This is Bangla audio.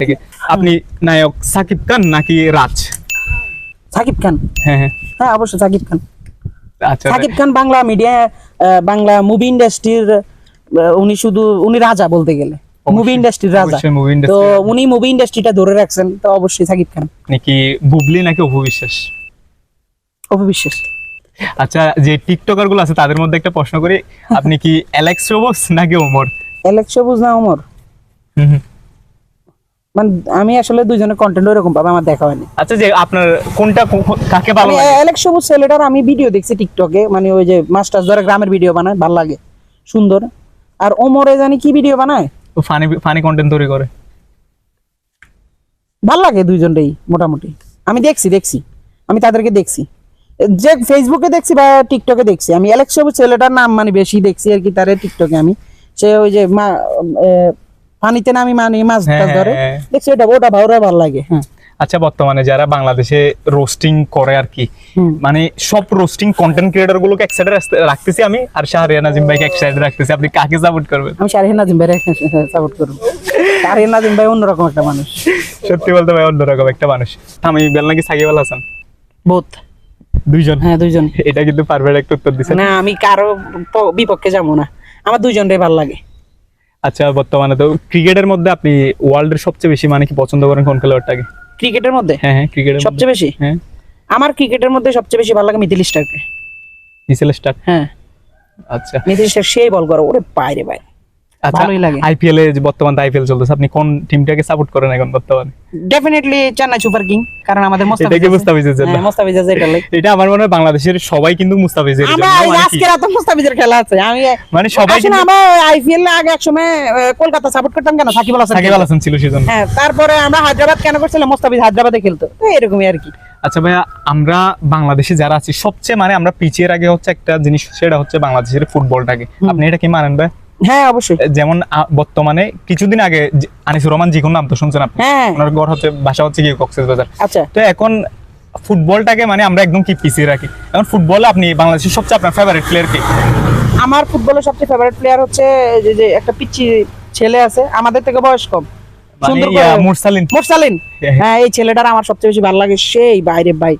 থেকে আপনি নায়ক সাকিব খান নাকি রাজ? সাকিব খান। হ্যাঁ হ্যাঁ অবশ্যই সাকিব খান। আচ্ছা সাকিব খান বাংলা মিডিয়া, বাংলা মুভি ইন্ডাস্ট্রির উনি রাজা বলতে গেলে, মুভি ইন্ডাস্ট্রির রাজা। তো উনি মুভি ইন্ডাস্ট্রিটা ধরে রাখছেন, তো অবশ্যই সাকিব খান। নাকি বুবলি নাকি অপু বিশ্বাস? অপু বিশ্বাস। আচ্ছা, যে টিকটকার গুলো আছে তাদের মধ্যে একটা প্রশ্ন করি, আপনি কি অ্যালেক্স সবুজ নাকি ওমর? অ্যালেক্স সবুজ না ওমর? মানে আমি আসলে দুইজনের কন্টেন্ট ওরকম ভাবে আমার দেখা হয়নি। আচ্ছা, যে আপনার কোনটা কাকে ভালো লাগে? অ্যালেক্স সবুজ ছেলেটার আমি ভিডিও দেখছি টিকটকে, মানে ওই যে মাস্টার ধরে গ্রামের ভিডিও বানায়, ভালো লাগে, সুন্দর। আর ওমরে জানি কি ভিডিও বানায়, ফানি ফানি কন্টেন্ট তৈরি করে, ভাল লাগে দুইজনটাই মোটামুটি। আমি দেখছি আমি তাদেরকে দেখছি, যে ফেসবুকে দেখছি বা টিকটকে দেখছি। আমি অ্যালেক্স সবুজ ছেলেটার নাম মানে বেশি দেখছি আর কি, তারে টিকটকে আমি। সে ওই যে পানিতে নামি মানে মাছ ধরে দেখছি, ওটা ভালো লাগে। হ্যাঁ। আচ্ছা, বর্তমানে যারা বাংলাদেশে রোস্টিং করে আর কি, মানে সব রোস্টিং কন্টেন্ট ক্রিয়েটর গুলোকে এক সাইডে রাখতেছি আমি, আর শাহরিয়ার নাজিম ভাইকে এক সাইডে রাখতেছি, আপনি কাকে সাপোর্ট করবেন? আমি শাহরিয়ার নাজিম ভাই সাপোর্ট করব। শাহরিয়ার নাজিম ভাই অন্যরকম একটা মানুষ, সত্যি বলতে ভাই অন্যরকম একটা মানুষ। আমি বেল নাকি সাকিব আল হাসান? বোথ। দুইজন? হ্যাঁ দুইজন। এটা কিন্তু পারফেক্ট একটা উত্তর দিছেন। না আমি কারো বিপক্ষে যাবো না, আমার দুইজনটাই ভালো লাগে। আচ্ছা, বর্তমানে তো ক্রিকেটের মধ্যে আপনি ওয়ার্ল্ডের সবচেয়ে বেশি মানে কি পছন্দ করেন কোন খেলোয়াড়টাকে? ক্রিকেটের মধ্যে? হ্যাঁ ক্রিকেটের সবচেয়ে বেশি? হ্যাঁ, আমার ক্রিকেটের মধ্যে সবচেয়ে বেশি ভালো লাগে মিথিল স্টারকে। Mitchell Starc? হ্যাঁ। আচ্ছা, মিথিল স্টার সেই বল করে, ওরে বাইরে ভাই, ভালোই লাগে। আইপিএল এ বর্তমানে আইপিএল চলতেছে, আপনি কোন টিমটাকে সাপোর্ট করেন এখন বর্তমানে? ডেফিনেটলি চেন্নাই সুপার কিং, কারণ আমাদের মুস্তাফিজের জন্য। মুস্তাফিজ আছে এটা লাগে। এটা আমার মনে হয় বাংলাদেশের সবাই কিন্তু মুস্তাফিজের জন্য। আমরা আজকে রাতে মুস্তাফিজের খেলা আছে, আমি মানে সবাই আসলে আমরা আইপিএল এর আগে একসময় কলকাতা সাপোর্ট করতাম, কেন সাকিব আল হাসান ছিল সেজন্য। হ্যাঁ, তারপরে আমরা হায়দ্রাবাদ কেন করছিলাম, মুস্তাফিজ হায়দ্রাবাদে খেলতো, এরকমই আর কি। আচ্ছা ভাইয়া, আমরা বাংলাদেশে যারা আছি সবচেয়ে মানে আমরা পিছিয়ে আগে হচ্ছে একটা জিনিস, সেটা হচ্ছে বাংলাদেশের ফুটবলটাকে। আপনি এটা কি মানেন ভাই? হ্যাঁ অবশ্যই। যেমন বর্তমানে কিছুদিন আগে আনিসুর রহমান জিকোর নাম তো শুনছেন আপনি? হ্যাঁ। ওনার ঘর হচ্ছে, বাসা হচ্ছে কি কক্সবাজার। আচ্ছা। তো এখন ফুটবলটাকে মানে আমরা একদম কি পিছিয়ে রাখি। এখন ফুটবলে আপনি বাংলাদেশের সবচেয়ে আপনার ফেভারিট প্লেয়ার কি? আমার ফুটবলের সবচেয়ে ফেভারিট প্লেয়ার হচ্ছে যে একটা পিচ্চি ছেলে আছে আমাদের থেকে বয়স কম, সুন্দর করে, মুরসালিন। হ্যাঁ এই ছেলেটার আমার সবচেয়ে বেশি ভালো লাগে, সেই বাইরে ভাই।